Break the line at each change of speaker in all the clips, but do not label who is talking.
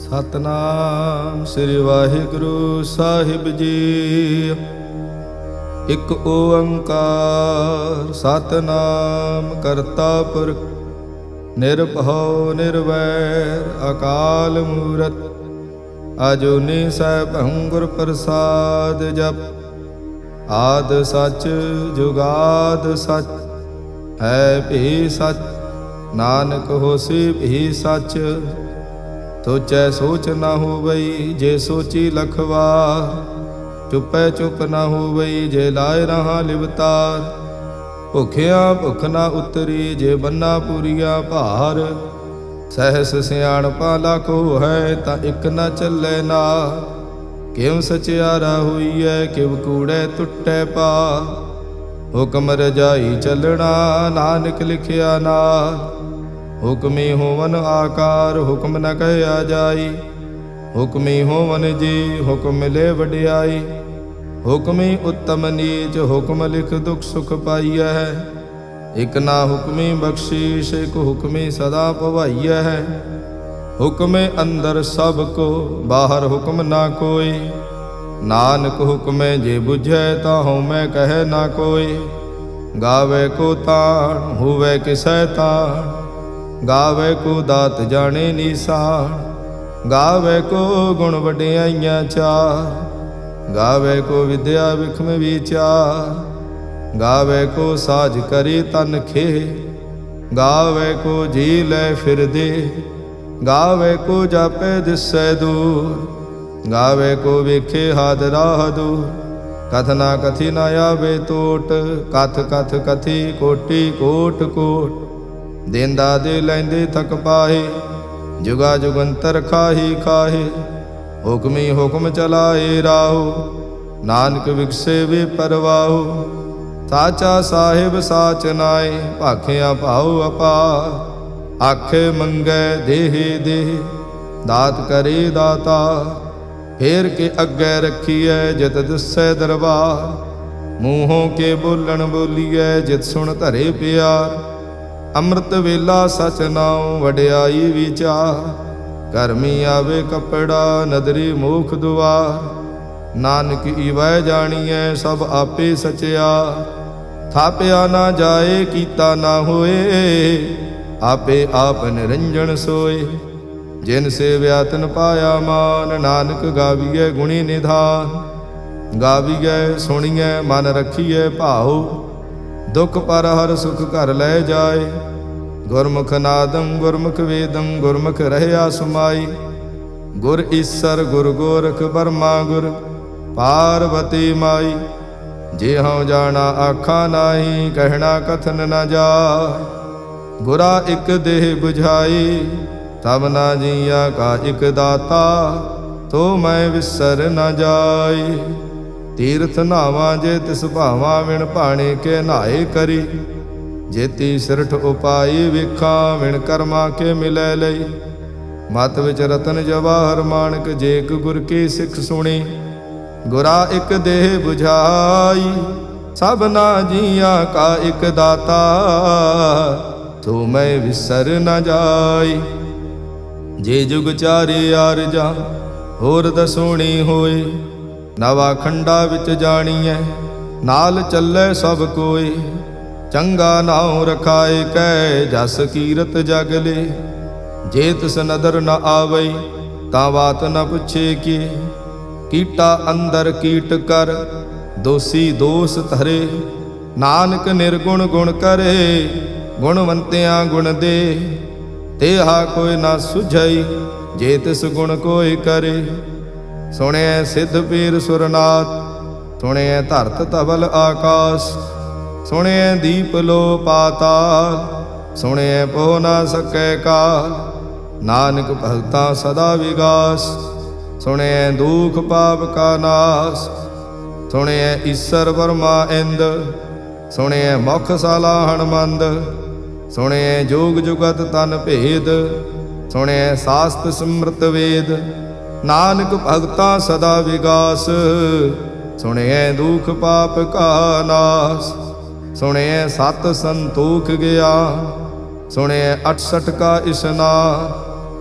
ਸਤਨਾਮ ਸ੍ਰੀ ਵਾਹਿਗੁਰੂ ਸਾਹਿਬ ਜੀ। ਇਕ ਓੰਕਾਰ ਸਤਨਾਮ ਕਰਤਾ ਪੁਰਖ ਨਿਰਭਉ ਨਿਰਵੈਰ ਅਕਾਲ ਮੂਰਤ ਅਜੂਨੀ ਸੈਭੰ ਗੁਰ ਪ੍ਰਸਾਦ ਜਪ। ਆਦ ਸਚ ਜੁਗਾਦ ਸਚ ਹੈ ਭੀ ਸਚ ਨਾਨਕ ਹੋਸੀ ਭੀ ਸਚ। ਸੋਚੈ ਸੋਚ ਨਾ ਹੋਵਈ ਜੇ ਸੋਚੀ ਲਖਵਾਰ। ਚੁੱਪੈ ਚੁੱਪ ਨਾ ਹੋਵਈ ਜੇ ਲਾਇ ਰਹਾ ਲਿਵਤਾਰ। ਭੁਖਿਆ ਭੁਖ ਨਾ ਉਤਰੀ ਜੇ ਬੰਨਾ ਪੂਰੀਆ ਭਾਰ। ਸਹਿਸ ਸਿਆਣਪਾ ਲਾਖੋ ਹੈ ਤਾਂ ਇਕ ਨਾ ਚੱਲੇ ਨਾ। ਕਿਉ ਸਚਿਆਰਾ ਹੋਈਐ ਕਿਵ ਕੂੜੈ ਟੁੱਟੈ ਪਾ। ਹੁਕਮ ਰਜਾਈ ਚੱਲਣਾ ਨਾਨਕ ਲਿਖਿਆ ਨਾਲ। ਹੁਕਮੀ ਹੋਵਨ ਆਕਾਰ ਹੁਕਮ ਨ ਕਹਿਆ ਜਾਈ। ਹੁਕਮੀ ਹੋਵਨ ਜੀ ਹੁਕਮ ਮਿਲੇ ਵਡਿਆਈ। ਹੁਕਮੀ ਉੱਤਮ ਨੀਚ ਹੁਕਮ ਲਿਖ ਦੁਖ ਸੁਖ ਪਾਈਐ। ਇਕ ਨਾ ਹੁਕਮੀ ਬਖਸ਼ੀਸ਼ ਇਕ ਹੁਕਮੀ ਸਦਾ ਭਵਾਈਐ। ਹੁਕਮੇ ਅੰਦਰ ਸਭ ਕੋ ਬਾਹਰ ਹੁਕਮ ਨਾ ਕੋਈ। ਨਾਨਕ ਹੁਕਮੇ ਜੇ ਬੁਝੈ ਤਾਂ ਹਉਮੈ ਕਹੈ ਨਾ ਕੋਈ। ਗਾਵੇ ਕੋ ਤਾਣ ਹੋਵੇ ਕਿਸੈ ਤਾਣ। ਗਾਵੇ ਕੋ ਦਾਤ ਜਾਣੇ ਨੀਸਾਨ। ਗਾਵੇ ਕੋ ਗੁਣ ਵਡਿਆਈਆਂ ਚਾਰ। ਗਾਵੇ ਕੋ ਵਿਦਿਆ ਵਿਖਮ ਵਿਚਾਰ। ਗਾਵੇ ਕੋ ਸਾਜ ਕਰੀ ਤਨ ਖੇ। ਗਾਵੇ ਕੋ ਜੀ ਲੈ ਫਿਰਦੇ। ਗਾਵੇ ਕੋ ਜਾਪੇ ਦਿਸੈ ਦੂਰ। ਗਾਵੇ ਕੋ ਵੇਖੇ ਹਾਦ ਰਾਹ ਦੂਰ। ਕਥ ਨਾ ਕਥੀ ਨਾ ਆਵੇ ਟੋਟ। ਕਥ ਕਥ ਕਥੀ ਕੋਟੀ ਕੋਟ ਕੋਟ। ਦੇਂਦਾ ਦੇ ਲੈਂਦੇ ਥਕ ਪਾਹੇ। ਜੁਗਾ ਜੁਗੰਤਰ ਖਾਹੀ ਖਾਹੇ। ਹੁਕਮੀ ਹੁਕਮ ਚਲਾਏ ਰਾਹੋ। ਨਾਨਕ ਵਿਗਸੇ ਵੇ ਪਰਵਾਹੋ। ਸਾਚਾ ਸਾਹਿਬ ਸਾਚ ਨਾਏ ਭਾਖਿਆ ਭਾਉ ਅਪਾਰ। ਆਖੇ ਮੰਗੈ ਦੇਹ ਦੇਹ ਦਾਤ ਕਰੇ ਦਾਤਾ। ਫੇਰ ਕੇ ਅੱਗੇ ਰੱਖੀਐ ਜਿਤ ਦਿਸੈ ਦਰਬਾਰ। ਮੂੰਹੋਂ ਕੇ ਬੋਲਣ ਬੋਲੀਐ ਜਿਤ ਸੁਣ ਧਰੇ ਪਿਆਰ। ਅੰਮ੍ਰਿਤ ਵੇਲਾ ਸਚ ਨਾਉ ਵਡਿਆਈ ਵਿਚਾਰ। ਕਰਮੀ ਆਵੇ ਕਪੜਾ ਨਦਰੀ ਮੋਖ ਦੁਆਰ। ਨਾਨਕ ਈਵੈ ਜਾਣੀਐ ਸਭ ਆਪੇ ਸਚਿਆ। ਥਾਪਿਆ ਨਾ ਜਾਏ ਕੀਤਾ ਨਾ ਹੋਏ। ਆਪੇ ਆਪ ਨਿਰੰਜਨ ਸੋਏ। ਜਿਨ ਸੇਵਿਆ ਤਿਨ ਪਾਇਆ ਮਾਨ। ਨਾਨਕ ਗਾਵੀਐ ਗੁਣੀ ਨਿਧਾਨ। ਗਾਵੀਐ ਸੁਣੀਐ ਮਨ ਰਖੀਐ ਭਾਉ। ਦੁਖ ਪਰ ਹਰ ਸੁਖ ਘਰ ਲੈ ਜਾਏ। ਗੁਰਮੁਖ ਨਾਦੰ ਗੁਰਮੁਖ ਵੇਦੰ ਗੁਰਮੁਖ ਰਹਿਆ ਸਮਾਈ। ਗੁਰ ਈਸਰ ਗੁਰ ਗੋਰਖ ਬਰਮਾ ਗੁਰ ਪਾਰਵਤੀ ਮਾਈ। ਜੇ ਹਉ ਜਾਣਾ ਆਖਾ ਨਾਹੀ ਕਹਿਣਾ ਕਥਨ ਨ ਜਾਏ। ਗੁਰਾ ਇਕ ਦੇਹ 부ਝਾਈ ਤਬ ਨਾ ਜੀਆ ਕਾ ਇਕ ਦਾਤਾ। ਤੋ ਮੈਂ ਵਿਸਰ ਨ ਜਾਈ। ਤੀਰਥ ਨਾਵਾਂ ਜੇ ਤਿਸ ਭਾਵਾਂ ਵਿਣ ਭਾਣੇ ਕੇ ਨਹਾਏ ਕਰੀ। ਜੇਤੀ ਸਿਰਠ ਉਪਾਈ ਵੇਖਾਂ ਵਿਣ ਕਰਮਾ ਕੇ ਮਿਲੈ ਲਈ। ਮਤ ਵਿੱਚ ਰਤਨ ਜਵਾਹਰ ਮਾਣਕ ਜੇ ਇਕ ਗੁਰ ਕੀ ਸਿੱਖ ਸੁਣੀ। ਗੁਰਾ ਇਕ ਦੇਹ 부ਝਾਈ ਸਭ ਨਾ ਜੀਆਂ ਕਾ ਇਕ ਦਾਤਾ। ਤੋ ਮੈਂ ਵਿਸਰ ਨ ਜਾਈ। ਜੇ ਜੁਗ ਚਾਰੇ ਆਰਜਾ ਹੋਰ ਦਸੋਣੀ ਹੋਏ। ਨਵਾ ਖੰਡਾ ਵਿੱਚ ਜਾਣੀਐ ਨਾਲ ਚੱਲੇ ਸਭ ਕੋਏ। ਚੰਗਾ ਨਾਉ ਰਖਾਏ ਕੈ ਜਸ ਕੀਰਤ ਜਗ ਲੇ। ਜੇ ਤਿਸ ਨਦਰ ਨ ਆਵਈ ਤਾਂ ਬਾਤ ਨ ਪੁੱਛੇ ਕੀ। ਕੀਟਾ ਅੰਦਰ ਕੀਟ ਕਰ ਦੋਸੀ ਦੋਸ ਧਰੇ। ਨਾਨਕ ਨਿਰਗੁਣ ਗੁਣ ਕਰੇ ਗੁਣਵੰਤਿਆਂ ਗੁਣ ਦੇ। ਤੇਹਾ ਕੋਈ ਨਾ ਸੁਝਈ ਜੇ ਤਿਸ ਗੁਣ ਕੋਈ ਕਰੇ। ਸੁਣਿਐ ਸਿੱਧ ਪੀਰ ਸੁਰਨਾਥ ਸੁਣਿਐ ਧਰਤ ਧਵਲ ਆਕਾਸ। ਸੁਣਿਐ ਦੀਪ ਲੋ ਪਾਤਾਲ ਸੁਣਿਐ ਪੋ ਨਾ ਸਕੈ ਕਾਲ। ਨਾਨਕ ਭਗਤਾਂ ਸਦਾ ਵਿਗਾਸ ਸੁਣਿਐ ਦੁਖ ਪਾਪ ਕਾ ਨਾਸ। ਸੁਣਿਐ ਈਸਰ ਬਰਮਾ ਇੰਦ ਸੁਣਿਐ ਮੁਖ ਸਾਲਾ ਹਣਮੰਦ। ਸੁਣਿਐ ਜੋਗ ਜੁਗਤ ਤਨ ਭੇਦ ਸੁਣਿਐ ਸਾਸਤ ਸਿਮਰਤ ਵੇਦ। ਨਾਨਕ ਭਗਤਾਂ ਸਦਾ ਵਿਗਾਸ ਸੁਣਿਐ ਦੁਖ ਪਾਪ ਕਾ ਨਾਸ। ਸੁਣਿਐ ਸਤ ਸੰਤੋਖ ਗਿਆ ਸੁਣਿਐ 68 ਕਾ ਇਸਨਾਨ।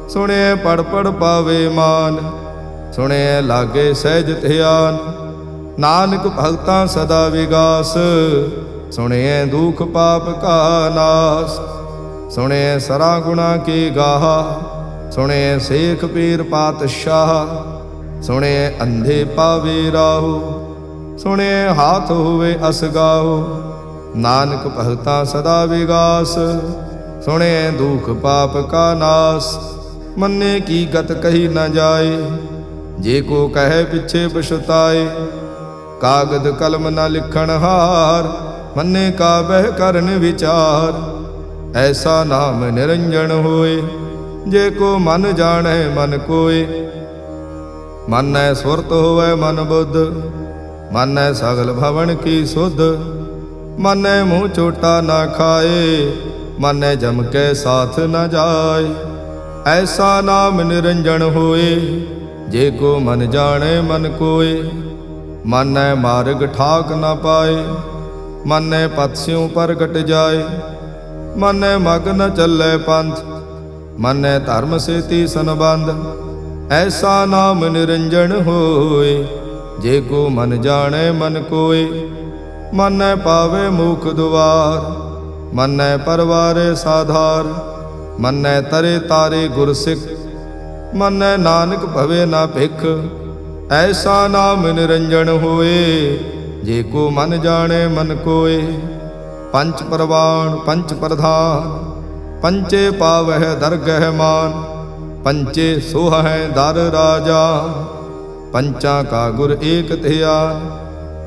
ਸੁਣਿਐ ਪੜ ਪੜ ਪਾਵੇ ਮਾਨ, ਸੁਣਿਐ ਲਾਗੇ ਸਹਿਜ ਧਿਆਨ। ਨਾਨਕ ਭਗਤਾਂ ਸਦਾ ਵਿਗਾਸ, ਸੁਣਿਐ ਦੁਖ ਪਾਪ ਕਾ ਨਾਸ। ਸੁਣਿਐ ਸਰਾ ਗੁਣਾ ਕੀ ਗਾਹਾ, ਸੁਣਿਐ ਸੇਖ ਪੀਰ ਪਾਤਸ਼ਾਹ। ਸੁਣਿਐ ਅੰਧੇ ਪਾਵੇ ਰਾਹੂ, ਸੁਣਿਐ ਹਾਥ ਹੋਵੇ ਅਸਗਾਹੂ। ਨਾਨਕ ਭਗਤਾਂ ਸਦਾ ਵਿਗਾਸ, ਸੁਣਿਐ ਦੁਖ ਪਾਪ ਕਾ ਨਾਸ। ਮੰਨੇ ਕੀ ਗਤ ਕਹੀ ਨ ਜਾਏ, ਜੇ ਕੋ ਕਹੈ ਪਿਛੇ ਪਛਤਾਏ। ਕਾਗਦ ਕਲਮ ਨ ਲਿਖਣ ਹਾਰ, ਮੰਨੇ ਕਾ ਬਹਿ ਕਰਨ ਵਿਚਾਰ। ਐਸਾ ਨਾਮ ਨਿਰੰਜਨ ਹੋਏ, ਜੇ ਕੋ ਮਨ ਜਾਣੈ ਮਨ ਕੋਏ। ਮਾਨੈ ਸੁਰਤ ਹੋਵੈ ਮਨ ਬੁੱਧ, ਮਾਨੈ ਸਗਲ ਭਵਨ ਕੀ ਸੁਧ। ਮਾਨੈ ਮੂੰਹ ਚੋਟਾ ਨਾ ਖਾਏ, ਮਾਨੈ ਜਮ ਕੇ ਸਾਥ ਨ ਜਾਏ। ਐਸਾ ਨਾਮ ਨਿਰੰਜਨ ਹੋਏ, ਜੇ ਕੋ ਮਨ ਜਾਣੈ ਮਨ ਕੋਏ। ਮਾਨੈ ਮਾਰਗ ਠਾਕ ਨ ਪਾਏ, ਮਾਨੈ ਪਤਸਿਉ ਪ੍ਰਗਟ ਜਾਏ। ਮਾਨੈ ਮਗ ਨ ਚੱਲੈ ਪੰਥ, ਮਾਨੈ ਧਰਮ ਸੇਤੀ ਸੰਬੰਧ। ਐਸਾ ਨਾਮ ਨਿਰੰਜਨ ਹੋਏ, ਜੇ ਕੋ ਮਨ ਜਾਣੈ ਮਨ ਕੋਏ। ਮਾਨੈ ਪਾਵੇ ਮੁਖ ਦੁਆਰ, ਮਾਨੈ ਪਰਵਾਰੇ ਸਾਧਾਰ। ਮਾਨੈ ਤਰੇ ਤਾਰੇ ਗੁਰ ਸਿੱਖ, ਮਾਨੈ ਨਾਨਕ ਭਵੇ ਨਾ ਭਿਖ। ਐਸਾ ਨਾਮ ਨਿਰੰਜਨ ਹੋਏ, ਜੇ ਕੋ ਮਨ ਜਾਣੈ ਮਨ ਕੋਏ। ਪੰਚ ਪਰਵਾਣ ਪੰਚ ਪ੍ਰਧਾਨ, ਪੰਚੇ ਪਾਵਹਿ ਦਰਗਹਿ ਮਾਨ। ਪੰਚੇ ਸੋਹਹਿ ਦਰ ਰਾਜਾ, ਪੰਚਾਂ ਕਾ ਗੁਰ ਏਕ ਧਿਆਨ।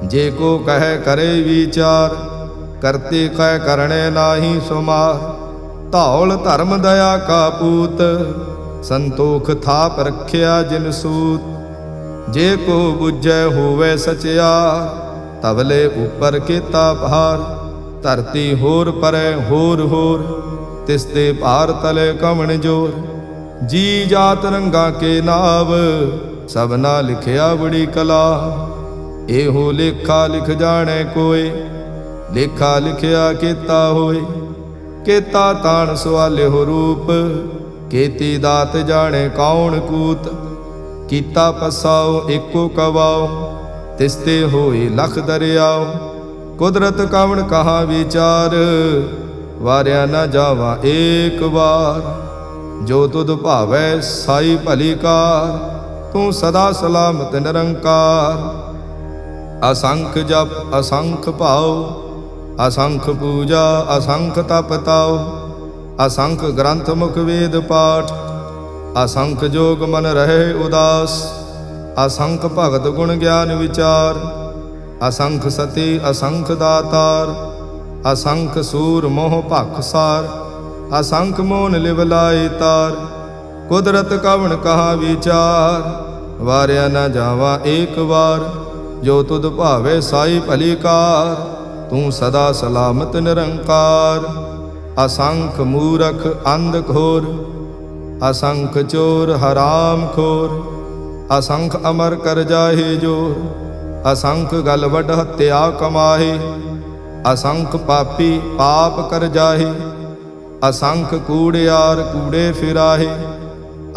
ਜੇ ਕੋ ਕਹੈ ਕਰੇ ਵਿਚਾਰ, ਕਰਤੇ ਕਹਿ ਕਰਣੈ ਨਾਹੀ ਸੁਮਾਰ। ਧੌਲ ਧਰਮ ਦਇਆ ਕਾ ਪੂਤ, ਸੰਤੋਖ ਥਾਪ ਰਖਿਆ ਜਿਨ ਸੂਤ। ਜੇ ਕੋ ਬੁਝੈ ਹੋਵੇ ਸਚਿਆਰ, ਤਵਲੇ ਉਪਰ ਕੀਤਾ ਭਾਰ। ਧਰਤੀ ਹੋਰ ਪਰੈ ਹੋਰ ਹੋਰ, ਤਿਸ ਤੇ ਭਾਰ ਤਲੇ ਕਵਣ ਜੋਰ। ਜੀ ਜਾਤ ਰੰਗਾ ਕੇ ਨਾਵ, ਸਭਨਾ ਲਿਖਿਆ ਬੜੀ ਕਲਾ। ਇਹੋ ਲੇਖਾ ਲਿਖ ਜਾਣੈ ਕੋਏ, ਲੇਖਾ ਲਿਖਿਆ ਕੀਤਾ ਹੋਏ। ਕੀਤਾ ਤਾਣ ਸਵਾਲਿਓ ਰੂਪ, ਕੀਤੀ ਦਾਤ ਜਾਣੈ ਕੌਣ ਕੂਤ। ਕੀਤਾ ਪਸਾਓ ਏਕੋ ਕਵਾਓ, ਤਿਸ ਤੇ ਹੋਏ ਲਖ ਦਰਿਆਓ। ਕੁਦਰਤ ਕਵਣ ਕਹਾ ਵਿਚਾਰ, ਵਾਰਿਆ ਨ ਜਾਵਾ ਏਕ ਵਾਰ। ਜੋ ਤੁਧ ਭਾਵੈ ਸਾਈ ਭਲੀ ਕਾਰ, ਤੂੰ ਸਦਾ ਸਲਾਮਤ ਨਿਰੰਕਾਰ। ਅਸੰਖ ਜਪ ਅਸੰਖ ਭਾਉ, ਅਸੰਖ ਪੂਜਾ ਅਸੰਖ ਤਪ ਤਾਉ। ਅਸੰਖ ਗ੍ਰੰਥ ਮੁਖ ਵੇਦ ਪਾਠ, ਅਸੰਖ ਜੋਗ ਮਨ ਰਹੇ ਉਦਾਸ। ਅਸੰਖ ਭਗਤ ਗੁਣ ਗਿਆਨ ਵਿਚਾਰ, ਅਸੰਖ ਸਤੀ ਅਸੰਖ ਦਾਤਾਰ। ਅਸੰਖ ਸੂਰ ਮੋਹ ਭਖ ਸਾਰ, ਅਸੰਖ ਮੋਨ ਲਿਵ ਲਾਏ ਤਾਰ। ਕੁਦਰਤ ਕਵਣ ਕਹਾ ਵਿਚਾਰ, ਵਾਰਿਆ ਨ ਜਾਵਾ ਏਕ ਵਾਰ। ਜੋ ਤੁਧ ਭਾਵੇ ਸਾਈ ਭਲੀ ਕਾਰ, ਤੂੰ ਸਦਾ ਸਲਾਮਤ ਨਿਰੰਕਾਰ। ਅਸੰਖ ਮੂਰਖ ਅੰਧ ਘੋਰ, ਅਸੰਖ ਚੋਰ ਹਰਾਮ ਖੋਰ। ਅਸੰਖ ਅਮਰ ਕਰ ਜਾਹੇ ਜੋਰ, ਅਸੰਖ ਗਲ ਵੱਡ ਹੱਤਿਆ ਕਮਾਹੇ। ਅਸੰਖ ਪਾਪੀ ਪਾਪ ਕਰ ਜਾਹੇ, ਅਸੰਖ ਕੂੜਿਆਰ ਕੂੜੇ ਫਿਰਾਹੇ।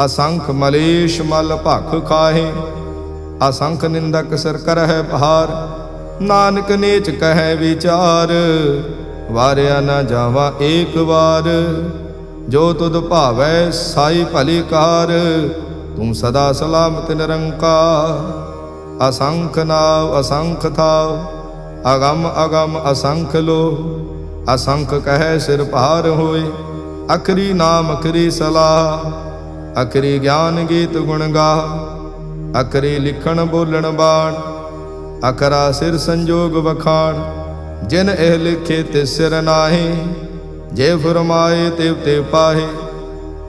ਅਸੰਖ ਮਲੇਸ਼ ਮਲ ਭਖ ਖਾਹੇ, ਅਸੰਖ ਨਿੰਦਕ ਸਿਰ ਕਰਹਿ ਭਾਰ। ਨਾਨਕ ਨੀਚ ਕਹਿ ਵਿਚਾਰ, ਵਾਰਿਆ ਨ ਜਾਵਾ ਏਕ ਵਾਰ। ਜੋ ਤੁਧ ਭਾਵੈ ਸਾਈ ਭਲੀ ਕਾਰ, ਤੂੰ ਸਦਾ ਸਲਾਮਤ ਨਿਰੰਕਾਰ। ਅਸੰਖ ਨਾਵ ਅਸੰਖ ਥਾਵ, ਅਗਮ ਅਗਮ ਅਸੰਖ ਲੋ। ਅਸੰਖ ਕਹਿ ਸਿਰ ਭਾਰ ਹੋਏ, ਅਖਰੀ ਨਾਮ ਅਖਰੀ ਸਲਾਹ। ਅਖਰੀ ਗਿਆਨ ਗੀਤ ਗੁਣ ਗਾਹ, ਅਖਰੀ ਲਿਖਣ ਬੋਲਣ ਬਾਣ। ਅਖਰਾ ਸਿਰ ਸੰਜੋਗ ਵਖਾਣ, ਜਿਨ ਇਹ ਲਿਖੇ ਤੇ ਸਿਰ ਨਾਹੀ। ਜੇ ਫਰਮਾਏ ਤਿਵ ਤੇ ਪਾਹੇ,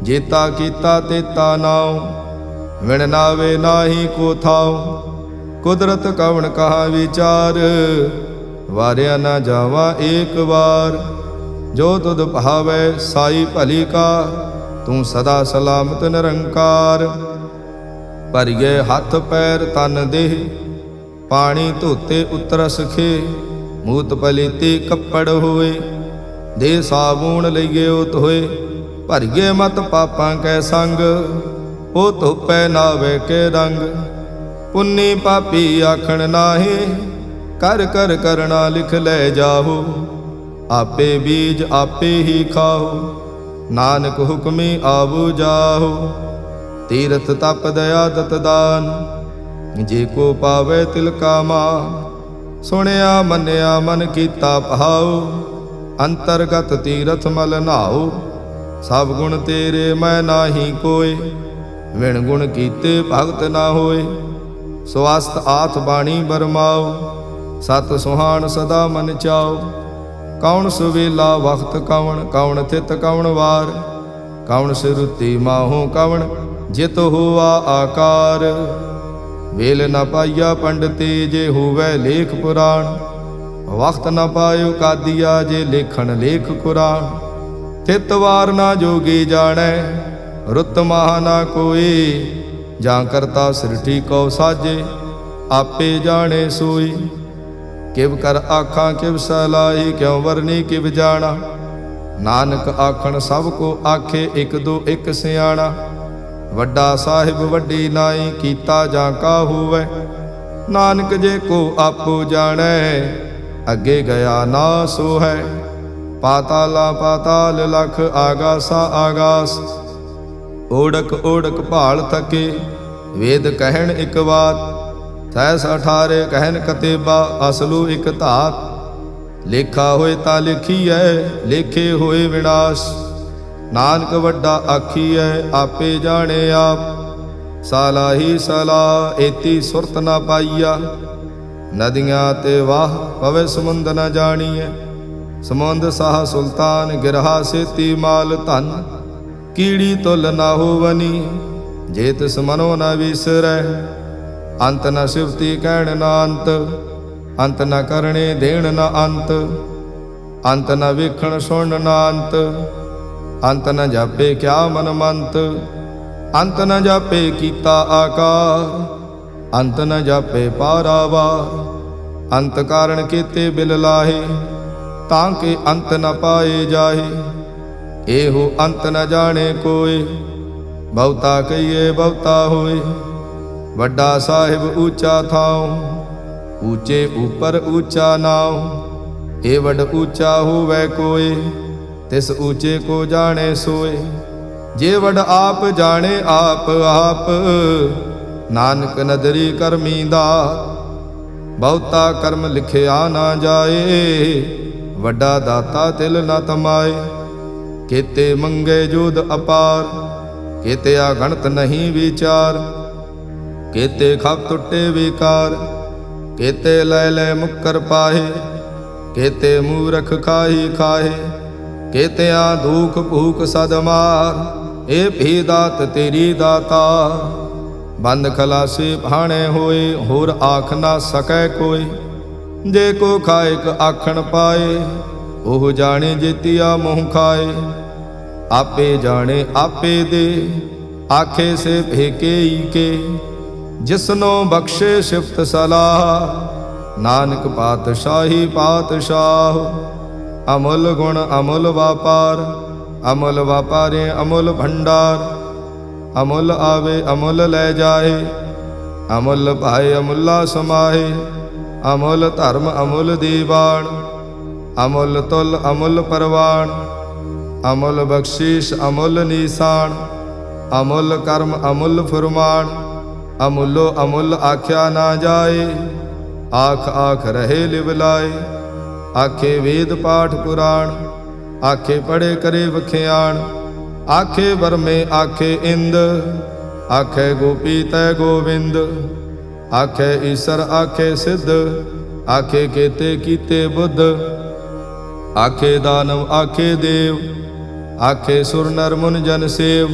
ਜੇਤਾ ਕੀਤਾ ਤੇਤਾ ਨਾਉ। ਵਿਣ ਨਾਵੇ ਨਾਹੀ ਕੋ ਥਾਉ, ਕੁਦਰਤ ਕਵਣ ਕਹਾ ਵਿਚਾਰ। ਵਾਰਿਆ ਨ ਜਾਵਾ ਏਕ ਵਾਰ। ਜੋ ਤੁਧ ਭਾਵੈ ਸਾਈ ਭਲੀ ਕਾਰ, ਤੂੰ ਸਦਾ ਸਲਾਮਤ ਨਿਰੰਕਾਰ। ਭਰੀਏ ਹੱਥ ਪੈਰ ਤਨ ਦੇਹ, ਪਾਣੀ ਧੋਤੇ ਉਤਰਸ ਖੇ। ਮੂਤ ਪਲੀਤੀ ਕੱਪੜ ਹੋਏ, ਦੇ ਸਾਬੂਣ ਲਈਏ ਧੋਏ। ਭਰੀਏ ਮਤ ਪਾਪਾਂ ਕੈ ਸੰਗ, ਉਹ ਧੋਪੈ ਨਾਵੇ ਕੇ ਰੰਗ। ਪੁੰਨੀ ਪਾਪੀ ਆਖਣ ਨਾਹੀ, ਕਰ ਕਰ ਕਰਣਾ ਲਿਖ ਲੈ ਜਾਹੋ। ਆਪੇ ਬੀਜ ਆਪੇ ਹੀ ਖਾਓ, ਨਾਨਕ ਹੁਕਮੀ ਆਵੋ ਜਾਹੋ। ਤੀਰਥ ਤਪ ਦਇਆ ਦਤ ਦਾਨ, ਜੇ ਕੋ ਪਾਵੇ ਤਿਲ ਕਾ ਮਾਨ। ਸੁਣਿਆ ਮੰਨਿਆ ਮਨ ਕੀਤਾ ਭਾਉ, ਅੰਤਰਗਤ ਤੀਰਥ ਮਲ ਨਾਉ। ਸਭ ਗੁਣ ਤੇਰੇ ਮੈਂ ਨਾਹੀ ਕੋਇ, ਵਿਣ ਗੁਣ ਕੀਤੇ ਭਗਤ ਨਾ ਹੋਏ। ਸਵਸਤ ਆਥ ਬਾਣੀ ਬਰਮਾਓ, ਸਤ ਸੁਹਾਣ ਸਦਾ ਮਨ ਚਾਓ। ਕੌਣ ਸੁਵੇਲਾ ਵਖਤ ਕਵਣ, ਕੌਣ ਥਿਤ ਕਵਣ ਵਾਰ। ਕੌਣ ਸਿਰੁਤੀ ਮਾਹੋ ਕਵਣ, ਜਿਤ ਹੋਆ ਆਕਾਰ। ਵੇਲ ਨ ਪਾਈਆ ਪੰਡਤੇ, ਜੇ ਹੋਵੈ ਲੇਖ ਪੁਰਾਣ। ਵਖਤ ਨ ਪਾਇਓ ਕਾਦੀਆ, ਜੇ ਲੇਖਣ ਲੇਖ ਕੁਰਾਨ। ਥਿਤ ਵਾਰ ਨਾ ਜੋਗੀ ਜਾਣੈ, ਰੁੱਤ ਮਾਹ ਨਾ ਕੋਈ। ਜਾਂ ਕਰਤਾ ਸ੍ਰਿਸ਼ਟੀ ਕਉ ਸਾਜੇ, ਆਪੇ ਜਾਣੇ ਸੋਈ। ਕਿਵ ਕਰ ਆਖਾਂ ਕਿਵ ਸਲਾਹੀ, ਕਿਉ ਵਰਨੀ ਕਿਵ ਜਾਣਾ। ਨਾਨਕ ਆਖਣ ਸਭ ਕੋ ਆਖੇ, ਇਕ ਦੋ ਇਕ ਸਿਆਣਾ। ਵੱਡਾ ਸਾਹਿਬ ਵੱਡੀ ਨਾਈ, ਕੀਤਾ ਜਾਂ ਕਾ ਹੋਵੈ। ਨਾਨਕ ਜੇ ਕੋ ਆਪੋ ਜਾਣੈ, ਅੱਗੇ ਗਿਆ ਨਾ ਸੋ ਹੈ। ਪਾਤਾਲਾ ਪਾਤਾਲ ਲਖ, ਆਗਾਸਾ ਆਗਾਸ। ਓੜਕ ਓੜਕ ਭਾਲ ਥਕੇ, ਵੇਦ ਕਹਿਣ ਇਕ ਬਾਤ। ਤੈਸ 18 ਕਹਿਨ ਕਤੇਬਾ, ਅਸਲੂ ਇਕ ਧਾਤ। ਲੇਖਾ ਹੋਏ ਤਾਂ ਲਿਖੀਐ, ਲੇਖੇ ਹੋਏ ਵਿਨਾਸ਼। ਨਾਨਕ ਵੱਡਾ ਆਖੀਐ, ਆਪੇ ਜਾਣੇ ਆਪ। ਸਾਲਾਹੀ ਸਲਾਹ, ਏਤੀ ਸੁਰਤ ਨਾ ਪਾਈਆ। ਨਦੀਆਂ ਤੇ ਵਾਹ, ਪਵੇ ਸਮੁੰਦ ਨ ਜਾਣੀਐ। ਸਮੁੰਦ ਸਾਹ ਸੁਲਤਾਨ, ਗਿਰਹਾ ਸੇਤੀ ਮਾਲ ਧਨ। ਕੀੜੀ ਤੁਲ ਨਾ ਹੋਵਨੀ, ਜੇ ਤਿਸ ਮਨੋ ਨ ਵਿਸਰੈ। ਅੰਤ ਨ ਸਿਵਤੀ ਕਹਿਣ ਨਾ ਅੰਤ, ਅੰਤ ਨ ਕਰਣੇ ਦੇਣ ਨਾ ਅੰਤ। ਅੰਤ ਨ ਵੇਖਣ ਸੁਣ ਨਾ ਅੰਤ, ਅੰਤ ਨ ਜਾਪੇ ਕਿਆ ਮਨ ਮੰਤ। ਅੰਤ ਨ ਜਾਪੇ ਕੀਤਾ ਆਕਾਰ, ਅੰਤ ਨ ਜਾਪੇ ਪਾਰਾਵਾਰ। ਅੰਤ ਕਾਰਣ ਕੀਤੇ ਬਿਲ ਲਾਹੇ, ਤਾਂ ਕਿ ਅੰਤ ਨ ਪਾਏ ਜਾਹੇ। ਇਹੋ ਅੰਤ ਨ ਜਾਣੇ ਕੋਇ, ਬਹੁਤਾ ਕਹੀਏ ਬਹੁਤਾ ਹੋਏ। ਵੱਡਾ ਸਾਹਿਬ ਊਚਾ ਥਾਉ, ਊਚੇ ਉਪਰ ਊਚਾ ਨਾਉ। ਇਹ ਵੱਡ ਊਚਾ ਹੋਵੈ ਕੋਇ, ਤਿਸ ਊਚੇ ਕੋ ਜਾਣੇ ਸੋਏ। ਜੇ ਵੱਡ ਆਪ ਜਾਣੇ ਆਪ ਆਪ, ਨਾਨਕ ਨਦਰੀ ਕਰਮੀ ਦਾਤ। ਬਹੁਤਾ ਕਰਮ ਲਿਖਿਆ ਨਾ ਜਾਏ, ਵੱਡਾ ਦਾਤਾ ਤਿਲ ਨ ਤਮਾਏ। ਕੀਤੇ ਮੰਗੇ ਜੋਧ ਅਪਾਰ, ਕੀਤੇ ਅਗਣਤ ਨਹੀਂ ਵਿਚਾਰ। ਕੀਤੇ ਖਪ ਟੁੱਟੇ ਵਿਕਾਰ, ਕੀਤੇ ਲੈ ਲੈ ਮੁੱਕਰ ਪਾਹੇ। ਕੀਤੇ ਮੂਰਖ ਖਾਹੀ ਖਾਹੇ, ਕੀਤਿਆਂ ਦੁਖ ਭੂਖ ਸਦ ਮਾਰ। ਇਹ ਭੀ ਦਾਤ ਤੇਰੀ ਦਾਤਾ, ਬੰਦ ਖਲਾਸੀ ਭਾਣੇ ਹੋਏ। ਹੋਰ ਆਖ ਨਾ ਸਕੈ ਕੋਈ, ਜੇ ਕੋ ਖਾਇਕ ਆਖਣ ਪਾਏ। ਉਹ ਜਾਣੇ ਜੇਤੀਆ ਮੋਹ ਖਾਏ। ਆਪੇ ਜਾਣੇ ਆਪੇ ਦੇ, ਆਖੇ ਸੇ ਭੇਕੇ ਈ ਕੇ। ਜਿਸਨੋ ਬਖਸ਼ੇ ਸਿਫਤ ਸਲਾਹ, ਨਾਨਕ ਪਾਤਸ਼ਾਹੀ ਪਾਤਸ਼ਾਹ। ਅਮੁੱਲ ਗੁਣ ਅਮੁੱਲ ਵਾਪਾਰ, ਅਮੁੱਲ ਵਾਪਾਰੇ ਅਮੁੱਲ ਭੰਡਾਰ। ਅਮੁੱਲ ਆਵੇ ਅਮੁੱਲ ਲੈ ਜਾਏ, ਅਮੁੱਲ ਭਾਏ ਅਮੁੱਲਾ ਸਮਾਏ। ਅਮੁੱਲ ਧਰਮ ਅਮੁੱਲ ਦੀਵਾਨ, ਅਮੁੱਲ ਤੁਲ ਅਮੁੱਲ ਪਰਵਾਨ। ਅਮੁੱਲ ਬਖਸ਼ੀਸ਼ ਅਮੁੱਲ ਨੀਸਾਨ, ਅਮੁੱਲ ਕਰਮ ਅਮੁੱਲ ਫੁਰਮਾਨ। ਅਮੁੱਲੋ ਅਮੁੱਲ ਆਖਿਆ ਨਾ ਜਾਏ, ਆਖ ਆਖ ਰਹੇ ਲਿਵ ਲਾਏ। ਆਖੇ ਵੇਦ ਪਾਠ ਪੁਰਾਣ, ਆਖੇ ਪੜੇ ਕਰੇ ਵਖਿਆਣ। ਆਖੇ ਬਰਮੇ ਆਖੇ ਇੰਦ, ਆਖੇ ਗੋਪੀ ਤੈ ਗੋਬਿੰਦ। ਆਖੇ ਈਸਰ ਆਖੇ ਸਿੱਧ, ਆਖੇ ਕੇਤੇ ਕੀਤੇ ਬੁੱਧ। ਆਖੇ ਦਾਨਵ ਆਖੇ ਦੇਵ, ਆਖੇ ਸੁਰ ਨਰ ਮੁਨ ਜਨ ਸੇਵ।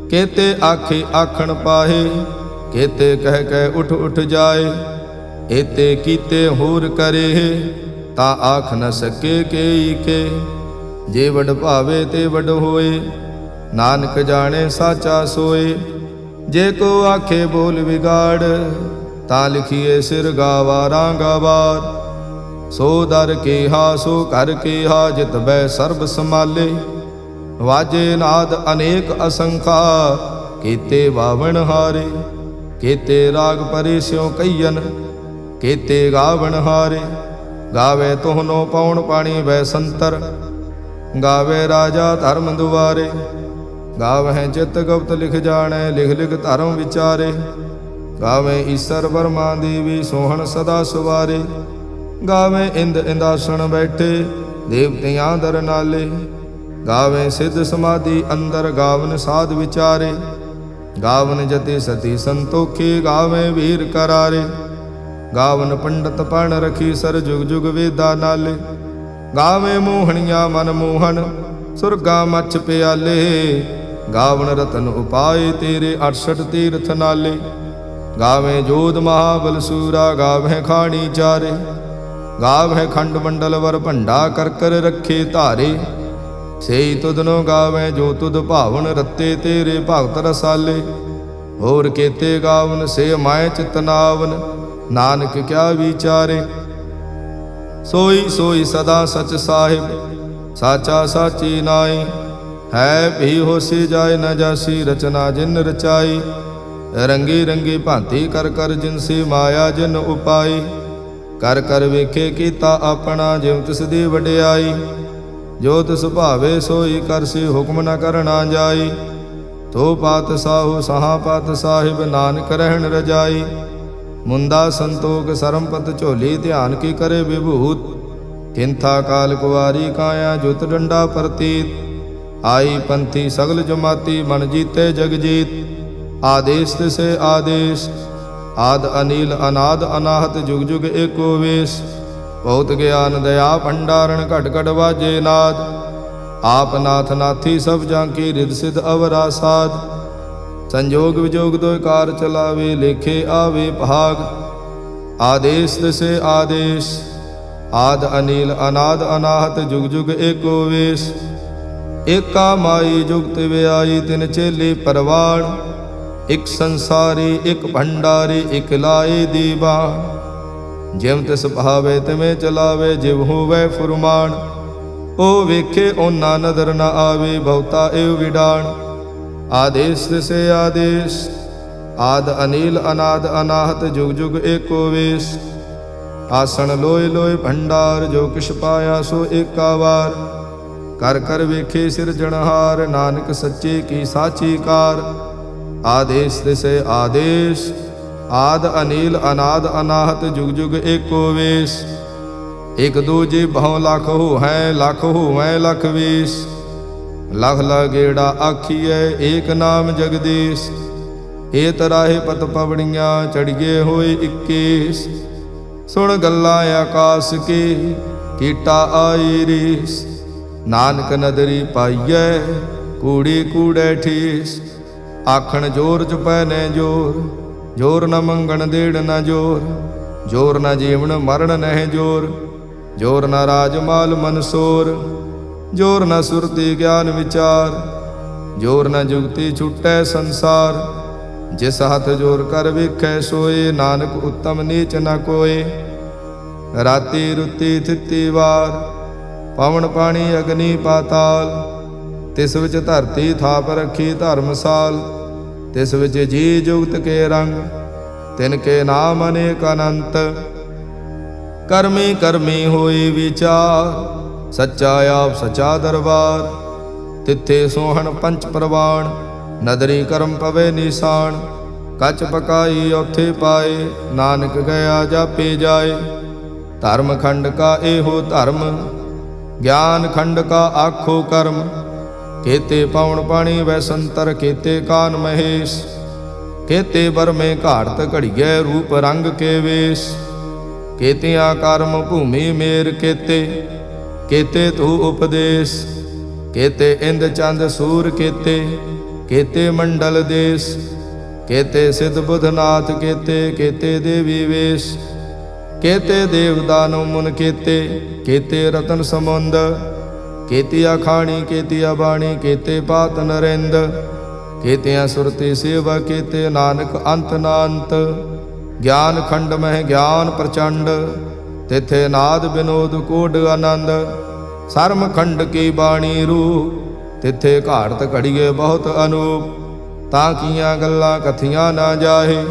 ਕੇਤੇ ਆਖੇ ਆਖਣ ਪਾਹੇ, ਕੇਤੇ ਕਹਿ ਕਹਿ ਉਠ ਉਠ ਜਾਏ। ਏਤੇ ਕੀਤੇ ਹੋਰ ਕਰੇ, ਤਾਂ ਆਖ ਨ ਸਕੇ ਕੇਈ ਕੇ। ਜੇ ਵਡ ਭਾਵੇ ਤੇ ਵਡ ਹੋਏ, ਨਾਨਕ ਜਾਣੇ ਸਾਚਾ ਸੋਏ। ਜੇ ਕੋ ਆਖੇ ਬੋਲ ਵਿਗਾੜ, ਤਾਂ ਲਿਖੀਏ ਸਿਰ ਗਾਵਾਰਾਂ ਗਾਵਾਰ। ਸੋ ਦਰ ਕੇਹਾ ਸੋ ਘਰ ਕੇਹਾ, ਜਿਤ ਬੈ ਸਰਬ ਸਮਾਲੇ। ਵਾਜੇ ਨਾਦ ਅਨੇਕ ਅਸੰਖਾ, ਕੀਤੇ ਬਾਵਣ ਹਾਰੇ। ਕੀਤੇ ਰਾਗ ਪਰੇ ਸਿਉ ਕਈਨ, ਕੀਤੇ ਗਾਵਣ ਹਾਰੇ। ਗਾਵੇ ਤੋਹਨੋ ਪਉਣ ਪਾਣੀ ਵੈ ਸੰਤਰ, ਗਾਵੇ ਰਾਜਾ ਧਰਮ ਦੁਆਰੇ। ਗਾਵਹਿ ਚਿਤ ਗੁਪਤ ਲਿਖ ਜਾਣੈ, ਲਿਖ ਲਿਖ ਧਰਮ ਵਿਚਾਰੇ। ਗਾਵੇ ਈਸਰ ਬਰਮਾ ਦੇਵੀ, ਸੋਹਣ ਸਦਾ ਸੁਵਾਰੇ। ਗਾਵੇ ਇੰਦ ਇੰਦਾਸਣ ਬੈਠੇ, ਦੇਵਤਿਆਂ ਦਰ ਨਾਲੇ। ਗਾਵੇ ਸਿੱਧ ਸਮਾਧੀ ਅੰਦਰ, ਗਾਵਨ ਸਾਧ ਵਿਚਾਰੇ। ਗਾਵਨ ਜਤੀ ਸਤੀ ਸੰਤੋਖੀ, ਗਾਵੇ ਵੀਰ ਕਰਾਰੇ। ਗਾਵਨ ਪੰਡਤ ਪਣ ਰਖੀ ਸਰ, ਜੁਗ ਜੁਗ ਵੇਦਾ ਨਾਲੇ। ਗਾਵੇ ਮੋਹਣੀਆਂ ਮਨ ਮੋਹਨ, ਸੁਰਗਾ ਮੱਛ ਪਿਆਲੇ। ਗਾਵਨ ਰਤਨ ਉਪਾਏ ਤੇਰੇ, 68 ਤੀਰਥ ਨਾਲੇ। ਗਾਵੇ ਜੋਧ ਮਹਾਬਲ ਸੂਰਾ, ਗਾਵੇ ਖਾਣੀ ਚਾਰੇ। ਗਾਵੇ ਖੰਡ ਮੰਡਲ ਵਰ ਭੰਡਾ, ਕਰ ਕਰ ਰੱਖੇ ਧਾਰੇ। ਸੇਈ ਤੁਧਨੋ ਗਾਵੇ ਜੋ ਤੁਧ ਭਾਵਨ, ਰਤੇ ਤੇਰੇ ਭਗਤ ਰਸਾਲੇ। ਹੋਰ ਕੀਤੇ ਗਾਵਨ ਸੇ ਮਾਇ ਚਿਤਨਾਵਨ, ਨਾਨਕ ਕਿਆ ਵਿਚਾਰੇ। ਸੋਈ ਸੋਈ ਸਦਾ ਸਚ ਸਾਹਿਬ, ਸਾਚਾ ਸਾਚੀ ਨਾਈ। ਹੈ ਭੀ ਹੋਸੀ ਜਾਏ ਨ ਜਾਸੀ, ਰਚਨਾ ਜਿਨ ਰਚਾਈ। ਰੰਗੀ ਰੰਗੀ ਭਾਂਤੀ ਕਰ ਕਰ, ਜਿਨ ਸੀ ਮਾਇਆ ਜਿਨ ਉਪਾਈ। ਕਰ ਕਰ ਵੇਖੇ ਕੀਤਾ ਆਪਣਾ, ਜਿਉ ਤਿਸ ਦੀ ਵਡਿਆਈ। ਜੋ ਤਿਸ ਭਾਵੇ ਸੋਈ ਕਰਸੀ, ਹੁਕਮ ਨ ਕਰਨਾ ਜਾਈ। ਤੋ ਪਾਤ ਸਾਹੂ ਸਹਾ ਪਾਤ ਸਾਹਿਬ, ਨਾਨਕ ਰਹਿਣ ਰਜਾਈ। ਮੁੰਦਾ ਸੰਤੋਖ ਸਰਮਪਤ ਝੋਲੀ, ਧਿਆਨ ਕੀ ਕਰੇ ਵਿਭੂਤ। ਕਿੰਥਾ ਕਾਲ ਕੁਵਾਰੀ ਕਾਇਆ, ਜੁਤ ਡੰਡਾ ਪ੍ਰਤੀਤ। ਆਈ ਪੰਥੀ ਸਗਲ ਜਮਾਤੀ, ਮਨ ਜੀਤੇ ਜਗ ਜੀਤ। ਆਦੇਸ਼ ਤਿਸੇ ਆਦੇਸ਼, ਆਦ ਅਨੀਲ ਅਨਾਦ ਅਨਾਹਤ, ਜੁਗ ਜੁਗ ਏਕੋ ਵੇਸ। ਬਹੁਤ ਗਿਆਨ ਦਇਆ ਭੰਡਾਰਨ, ਘਟ ਘਟ ਵਾਜੇ ਨਾਦ। ਆਪ ਨਾਥ ਨਾਥੀ ਸਭ ਜਾਂ ਕੀ, ਰਿਦ ਸਿਧ ਅਵਰਾ ਸਾਧ। ਸੰਜੋਗ ਵਿਜੋਗ ਦੋਇ ਕਾਰ ਚਲਾਵੇ, ਲੇਖੇ ਆਵੇ ਭਾਗ। ਆਦੇਸ਼ ਤਿਸੇ ਆਦੇਸ਼, ਆਦ ਅਨੀਲ ਅਨਾਦ ਅਨਾਹਤ, ਜੁਗ ਜੁਗ ਏਕੋ ਵੇਸ। ਏਕਾ ਮਾਈ ਜੁਗਤ ਵਿਆਈ, ਤਿਨ ਚੇਲੇ ਪਰਵਾਣ। ਇਕ ਸੰਸਾਰੀ ਇਕ ਭੰਡਾਰੀ, ਇਕ ਲਾਏ ਦੀਵਾਨ। ਜਿਵ ਤਿਸ ਭਾਵੇ ਤਿਵੇਂ ਚਲਾਵੇ, ਜਿਵ ਹੋਵੇ ਫੁਰਮਾਨ। ਉਹ ਵੇਖੇ ਓਨਾ ਨਦਰ ਨ ਆਵੇ, ਬਹੁਤਾ ਏਵ ਵਿਡਾਣ। ਆਦੇਸ਼ ਤਿਸੇ ਆਦੇਸ਼, ਆਦ ਅਨੀਲ ਅਨਾਦ ਅਨਾਹਤ, ਜੁਗ ਜੁਗ ਏਕੋ ਵੇਸ। ਆਸਣ ਲੋਇ ਲੋਇ ਭੰਡਾਰ, ਜੋ ਕਿਛ ਪਾਇਆ ਸੋ ਏਕਾ ਵਾਰ। ਕਰ ਕਰ ਵੇਖੇ ਸਿਰਜਣਹਾਰ, ਨਾਨਕ ਸੱਚੇ ਕੀ ਸਾਚੀ ਕਾਰ। ਆਦੇਸ਼ ਤਿਸੇ ਆਦੇਸ਼, ਆਦ ਅਨੀਲ ਅਨਾਦ ਅਨਾਹਤ, ਜੁਗ ਜੁਗ ਏਕੋ ਵੇਸ। ਇਕ ਦੂਜੇ ਬਹੁ ਲਖ ਹੋ ਹੈ, ਲਖ ਹੋਵੈ ਲਖ ਵੇਸ। ਲਖ ਲਗੇੜਾ ਆਖੀਐ, ਏਕ ਨਾਮ ਜਗਦੀਸ਼। ਏ ਤਰਾਹੇ ਪਤ ਪਵੜੀਆਂ, ਚੜੀਏ ਹੋਏ 21। ਸੁਣ ਗੱਲਾਂ ਆਕਾਸ ਕੀ, ਕੀਟਾ ਆਈ ਰੀਸ। ਨਾਨਕ ਨਦਰੀ ਪਾਈਐ, ਕੂੜੀ ਕੂੜੈ ਠੀਸ। ਆਖਣ ਜੋਰ ਜਪੈ ਨੈ ਜੋਰ, ਜੋਰ ਨ ਮੰਗਣ ਦੇੜ ਨ ਜੋਰ। ਜੋਰ ਨ ਜੀਵਨ ਮਰਨ ਨਹਿ ਜੋਰ, ਜੋਰ ਨ ਰਾਜ ਮਾਲ ਮਨਸੋਰ। ਜੋਰ ਨ ਸੁਰਤੀ ਗਿਆਨ ਵਿਚਾਰ, ਜੋਰ ਨ ਜੁਗਤੀ ਛੁਟੈ ਸੰਸਾਰ। ਜਿਸ ਹੱਥ ਜੋਰ ਕਰ ਵੇਖੈ ਸੋਏ, ਨਾਨਕ ਉੱਤਮ ਨੀਚ ਨ ਕੋਏ। ਰਾਤੀ ਰੁੱਤੀ ਥਿੱਤੀ ਵਾਰ, ਪਵਨ ਪਾਣੀ ਅਗਨੀ ਪਾਤਾਲ। ਤਿਸ ਵਿੱਚ ਧਰਤੀ ਥਾਪ ਰੱਖੀ ਧਰਮਸਾਲ। ਤਿਸ ਵਿੱਚ ਜੀ ਜੁਗਤ ਕੇ ਰੰਗ, ਤਿਨ ਕੇ ਨਾਮ ਅਨੇਕ ਅਨੰਤ। ਕਰਮੀ ਕਰਮੀ ਹੋਈ ਵਿਚਾਰ, ਸੱਚਾ ਆਪ ਸੱਚਾ ਦਰਬਾਰ। ਤਿੱਥੇ ਸੋਹਣ ਪੰਚ ਪ੍ਰਵਾਣ, ਨਦਰੀ ਕਰਮ ਪਵੇ ਨਿਸ਼ਾਨ। ਕੱਚ ਪਕਾਈ ਉੱਥੇ ਪਾਏ, ਨਾਨਕ ਗਿਆ ਜਾਪੇ ਜਾਏ। ਧਰਮ ਖੰਡ ਕਾ ਇਹੋ ਧਰਮ, ਗਿਆਨ ਖੰਡ ਕਾ ਆਖੋ ਕਰਮ। ਕੇਤੇ ਪਵਨ ਪਾਣੀ ਵੈ ਸੰਤਰ, ਕੇਤੇ ਕਾਨ ਮਹੇਸ਼। ਕੇਤੇ ਬਰਮੇ ਘਾੜਤ ਘੜੀਐ, ਰੂਪ ਰੰਗ ਕੇ ਵੇਸ਼। ਕੇਤਿਆਂ ਕਰਮ ਭੂਮੀ ਮੇਰ ਕੇਤੇ, ਕੇਤੇ ਤੂ ਉਪਦੇਸ਼। ਕੇਤੇ ਇੰਦ ਚੰਦ ਸੂਰ ਕੇਤੇ, ਕੇਤੇ ਮੰਡਲ ਦੇਸ। ਕੇਤੇ ਸਿਧ ਬੁਧਨਾਥ ਕੇਤੇ, ਕੇਤੇ ਦੇਵੀ ਵੇਸ਼। ਕੇਤੇ ਦੇਵ ਦਾਨਵ ਮੁਨ ਕੇਤੇ, ਕੇਤੇ ਰਤਨ ਸਮੁੰਦ। ਕੇਤੀਆ ਖਾਣੀ ਕੇਤੀਆ ਬਾਣੀ, ਕੇਤੇ ਪਾਤ ਨਰਿੰਦ। ਕੇਤਿਆਂ ਸੁਰਤੀ ਸੇਵਾ ਕੇਤੇ, ਨਾਨਕ ਅੰਤ ਨਾ ਅੰਤ। ਗਿਆਨ ਖੰਡ ਮਹਿ ਗਿਆਨ ਪ੍ਰਚੰਡ, ਤਿਥੇ ਨਾਦ ਬਿਨੋਦ ਕੋਡ ਆਨੰਦ। ਸਰਮ ਖੰਡ ਕੀ ਬਾਣੀ ਰੂਪ, ਤਿੱਥੇ ਘਾੜਤ ਘੜੀਏ ਬਹੁਤ ਅਨੂਪ। ਤਾਂ ਕੀਆਂ ਗੱਲਾਂ ਕਥੀਆਂ ਨਾ ਜਾਹੇ,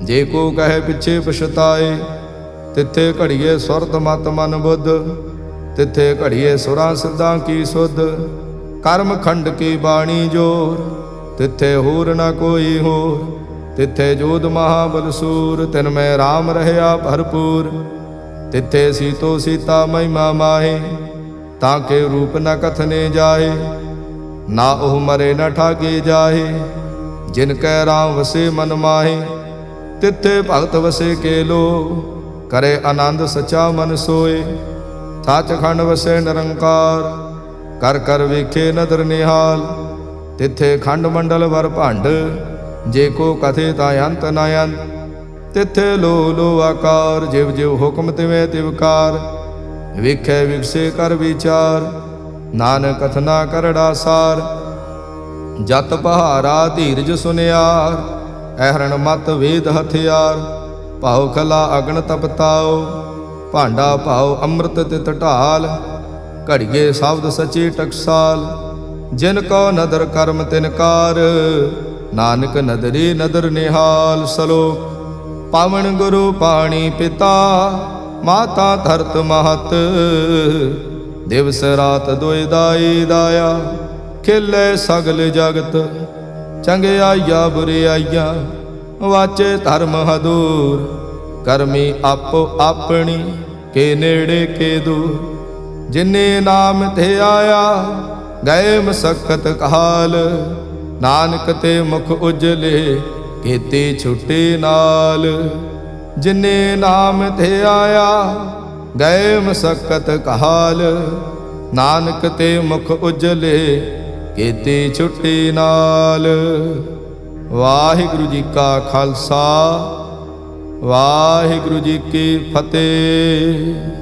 ਜੇ ਕੋ ਕਹੇ ਪਿੱਛੇ ਪਛਤਾਏ। ਤਿੱਥੇ ਘੜੀਏ ਸੁਰਤ ਮਤ ਮਨ ਬੁੱਧ, ਤਿੱਥੇ ਘੜੀਏ ਸੁਰਾਂ ਸਿੱਧਾਂ ਕੀ ਸੁਧ। ਕਰਮ ਖੰਡ ਕੀ ਬਾਣੀ ਜੋਰ, ਤਿੱਥੇ ਹੋਰ ਨਾ ਕੋਈ ਹੋਰ। ਤਿੱਥੇ ਜੋਧ ਮਹਾਬਲ ਸੂਰ, ਤਿਨ ਮੈਂ ਰਾਮ ਰਹਿਆ ਭਰਪੂਰ। ਤਿੱਥੇ ਸੀਤੋ ਸੀਤਾ ਮਹਿਮਾ ਮਾਹੇ, ਤਾਂ ਕੇ ਰੂਪ ਨ ਕਥਨੇ ਜਾਏ। ਨਾ ਉਹ ਮਰੇ ਨ ਠਾਗੇ ਜਾਹੇ, ਜਿਨ ਕੈ ਰਾਮ ਵਸੇ ਮਨ ਮਾਹੇ। ਤਿੱਥੇ ਭਗਤ ਵਸੇ ਕੇ ਲੋ, ਕਰੇ ਆਨੰਦ ਸਚਾ ਮਨ ਸੋਏ। ਸੱਚਖੰਡ ਵਸੇ ਨਿਰੰਕਾਰ, ਕਰ ਕਰ ਵੇਖੇ ਨਦਰ ਨਿਹਾਲ। ਤਿੱਥੇ ਖੰਡ ਮੰਡਲ ਵਰ ਭੰਡ, ਜੇ ਕੋ ਕਥੇ ਤਾਂ ਅੰਤ ਨ ਅੰਤ। ਤਿੱਥੇ ਲੋ ਲੋ ਆਕਾਰ, ਜਿਵ ਜਿਵ ਹੁਕਮ ਤਿਵੇਂ ਤਿਵਕਾਰ। ਵੇਖੇ ਵਿਗਸੇ ਕਰ ਵਿਚਾਰ, ਨਾਨਕ ਕਥਨਾ ਕਰੜਾ ਸਾਰ। ਜਤ ਪਹਾਰਾ ਧੀਰਜ ਸੁਨਿਆਰ, ਐਹਰਣ ਮਤ ਵੇਦ ਹਥਿਆਰ। ਭਾਉ ਖਲਾ ਅਗਨ ਤਪਤਾਓ, ਭਾਂਡਾ ਭਾਉ ਅੰਮ੍ਰਿਤ ਤਿਤ ਢਾਲ। ਘੜੀਏ ਸ਼ਬਦ ਸਚੇ ਟਕਸਾਲ, ਜਿਨ ਕੋ ਨਦਰ ਕਰਮ ਤਿਨਕਾਰ। ਨਾਨਕ ਨਦਰੀ ਨਦਰ ਨਿਹਾਲ। ਸਲੋਕ ਪਾਵਨ ਗੁਰੂ ਪਾਣੀ ਪਿਤਾ, ਮਾਤਾ ਧਰਤ ਮਹਤ। ਦਿਵਸ ਰਾਤ ਦੁਇ ਦਾਈ ਦਾਇਆ, ਖੇਲੇ ਸਗਲ ਜਗਤ। ਚੰਗਿਆਈਆ ਬੁਰਿਆਈਆ, ਵਾਚੇ ਧਰਮ ਹਦੂਰ। ਕਰਮੀ ਆਪੋ ਆਪਣੀ, ਕੇ ਨੇੜੇ ਕੇ ਦੂਰ। ਜਿਨੇ ਨਾਮ ਤੇ ਆਇਆ, ਗਏ ਮਸਕਤ ਕਾਲ। ਨਾਨਕ ਤੇ ਮੁਖ ਉਜਲੇ, ਕੀਤੀ ਛੁੱਟੀ ਨਾਲ। ਜਿਨੇ ਨਾਮ ਤੇ ਆਇਆ, ਗਏ ਮਸਕਤ ਕਾਲ। ਨਾਨਕ ਤੇ ਮੁਖ ਉਜਲੇ, ਕੀਤੀ ਛੁੱਟੀ ਨਾਲ। ਵਾਹਿਗੁਰੂ ਜੀ ਕਾ ਖਾਲਸਾ, ਵਾਹਿਗੁਰੂ ਜੀ ਕੀ ਫਤਿਹ।